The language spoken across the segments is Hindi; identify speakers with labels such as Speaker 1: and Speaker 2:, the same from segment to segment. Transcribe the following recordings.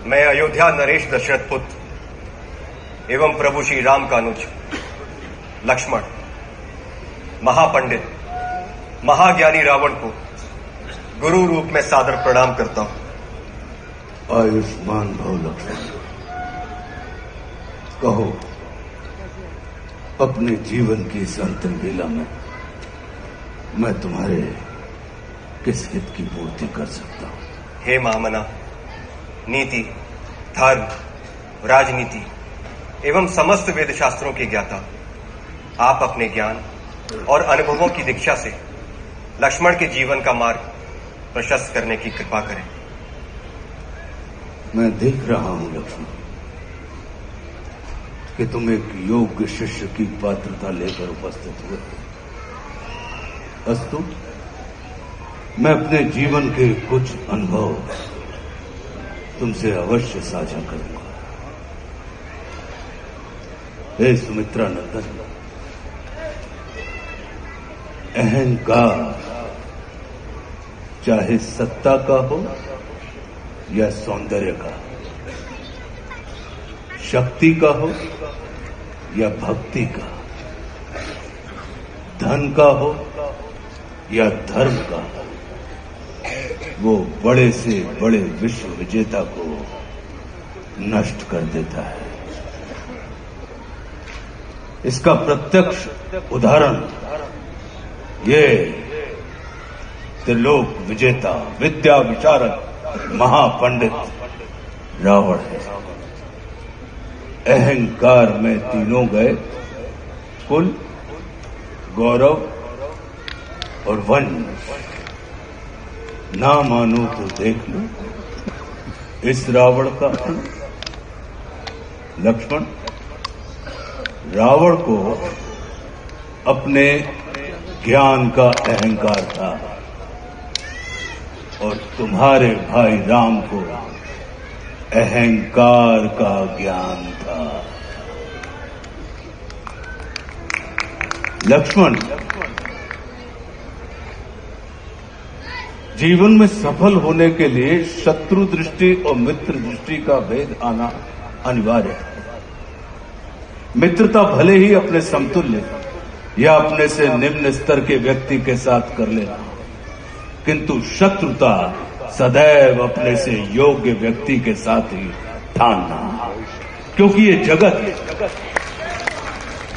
Speaker 1: मैं अयोध्या नरेश दशरथ पुत्र एवं प्रभु श्री राम का अनुज लक्ष्मण महापंडित महाज्ञानी रावण को गुरु रूप में सादर प्रणाम करता हूं।
Speaker 2: आयुष्मान भव लक्ष्मण। कहो, अपने जीवन की इस अंतिम बेला में मैं तुम्हारे किस हित की पूर्ति कर सकता हूं?
Speaker 1: हे महामना, नीति, धर्म, राजनीति एवं समस्त वेद शास्त्रों के ज्ञाता, आप अपने ज्ञान और अनुभवों की दीक्षा से लक्ष्मण के जीवन का मार्ग प्रशस्त करने की कृपा करें।
Speaker 2: मैं देख रहा हूं लक्ष्मण कि तुम एक योग्य शिष्य की पात्रता लेकर उपस्थित हुए। अस्तु, मैं अपने जीवन के कुछ अनुभव तुमसे अवश्य साझा करूंगा। हे सुमित्रा नंदन, अहंकार चाहे सत्ता का हो या सौंदर्य का, शक्ति का हो या भक्ति का, धन का हो या धर्म का, वो बड़े से बड़े विश्व विजेता को नष्ट कर देता है। इसका प्रत्यक्ष उदाहरण ये त्रिलोक विजेता, विद्या विशारद, महापंडित रावण है। अहंकार में तीनों गए, कुल, गौरव और वंश। ना मानो तो देख लो इस रावण का। लक्ष्मण, रावण को अपने ज्ञान का अहंकार था और तुम्हारे भाई राम को अहंकार का ज्ञान था। लक्ष्मण, जीवन में सफल होने के लिए शत्रु दृष्टि और मित्र दृष्टि का भेद आना अनिवार्य है। मित्रता भले ही अपने समतुल्य या अपने से निम्न स्तर के व्यक्ति के साथ कर लेना, किंतु शत्रुता सदैव अपने से योग्य व्यक्ति के साथ ही ठानना, क्योंकि ये जगत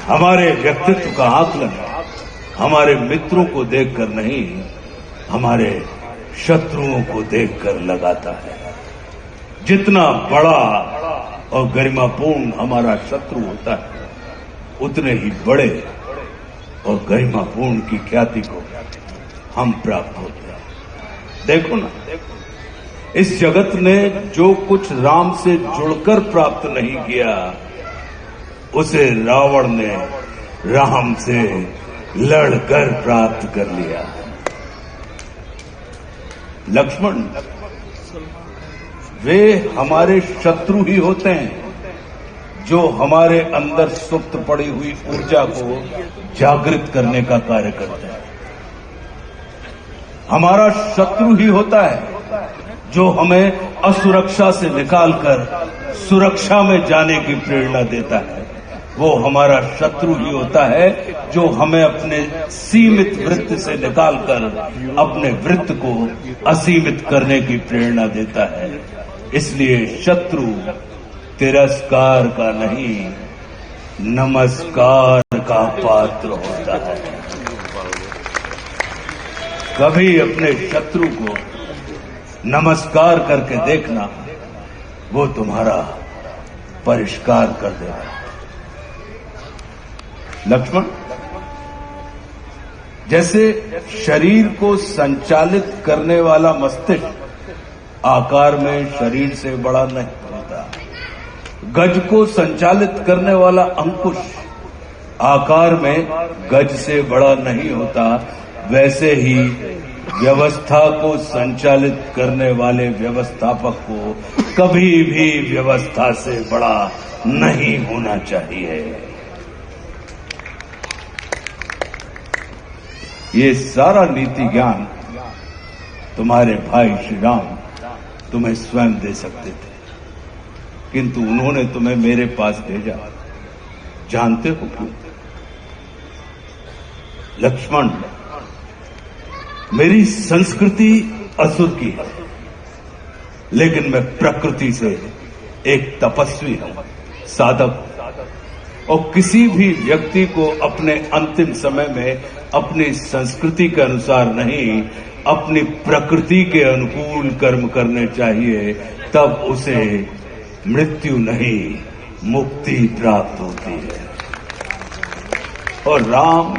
Speaker 2: हमारे व्यक्तित्व का आकलन हमारे मित्रों को देखकर नहीं, हमारे शत्रुओं को देखकर लगाता है। जितना बड़ा और गरिमापूर्ण हमारा शत्रु होता है, उतने ही बड़े और गरिमापूर्ण की ख्याति को हम प्राप्त होते हैं। देखो ना, इस जगत ने जो कुछ राम से जुड़कर प्राप्त नहीं किया, उसे रावण ने राम से लड़कर प्राप्त कर लिया। लक्ष्मण, वे हमारे शत्रु ही होते हैं जो हमारे अंदर सुप्त पड़ी हुई ऊर्जा को जागृत करने का कार्य करते हैं। हमारा शत्रु ही होता है जो हमें असुरक्षा से निकालकर सुरक्षा में जाने की प्रेरणा देता है। वो हमारा शत्रु ही होता है जो हमें अपने सीमित वृत्त से निकालकर अपने वृत्त को असीमित करने की प्रेरणा देता है। इसलिए शत्रु तिरस्कार का नहीं, नमस्कार का पात्र होता है। कभी अपने शत्रु को नमस्कार करके देखना, वो तुम्हारा परिष्कार कर देगा। लक्ष्मण, जैसे शरीर को संचालित करने वाला मस्तिष्क आकार में शरीर से बड़ा नहीं होता, गज को संचालित करने वाला अंकुश आकार में गज से बड़ा नहीं होता, वैसे ही व्यवस्था को संचालित करने वाले व्यवस्थापक को कभी भी व्यवस्था से बड़ा नहीं होना चाहिए। ये सारा नीति ज्ञान तुम्हारे भाई श्री राम तुम्हें स्वयं दे सकते थे, किंतु उन्होंने तुम्हें मेरे पास भेजा। जानते हो क्यों? लक्ष्मण, मेरी संस्कृति असुर की है, लेकिन मैं प्रकृति से एक तपस्वी हूं, साधक। और किसी भी व्यक्ति को अपने अंतिम समय में अपनी संस्कृति के अनुसार नहीं, अपनी प्रकृति के अनुकूल कर्म करने चाहिए, तब उसे मृत्यु नहीं मुक्ति प्राप्त होती है। और राम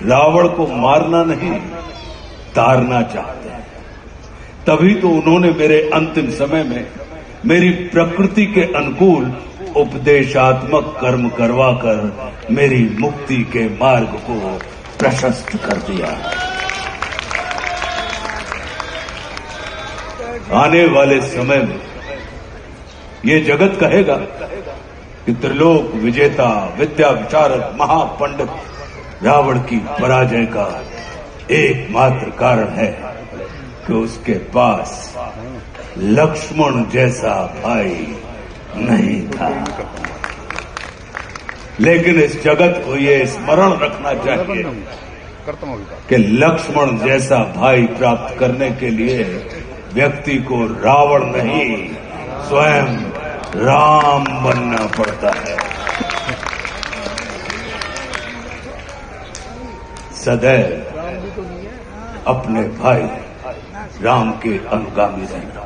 Speaker 2: रावण को मारना नहीं, तारना चाहते हैं। तभी तो उन्होंने मेरे अंतिम समय में मेरी प्रकृति के अनुकूल उपदेशात्मक कर्म करवाकर मेरी मुक्ति के मार्ग को प्रशस्त कर दिया। आने वाले समय में ये जगत कहेगा कि त्रिलोक विजेता, विद्या विशारद, महापंडित रावण की पराजय का एकमात्र कारण है कि उसके पास लक्ष्मण जैसा भाई नहीं था। लेकिन इस जगत को ये स्मरण रखना चाहिए कि लक्ष्मण जैसा भाई प्राप्त करने के लिए व्यक्ति को रावण नहीं, स्वयं राम बनना पड़ता है। सदैव अपने भाई राम के अनुगामी रहना।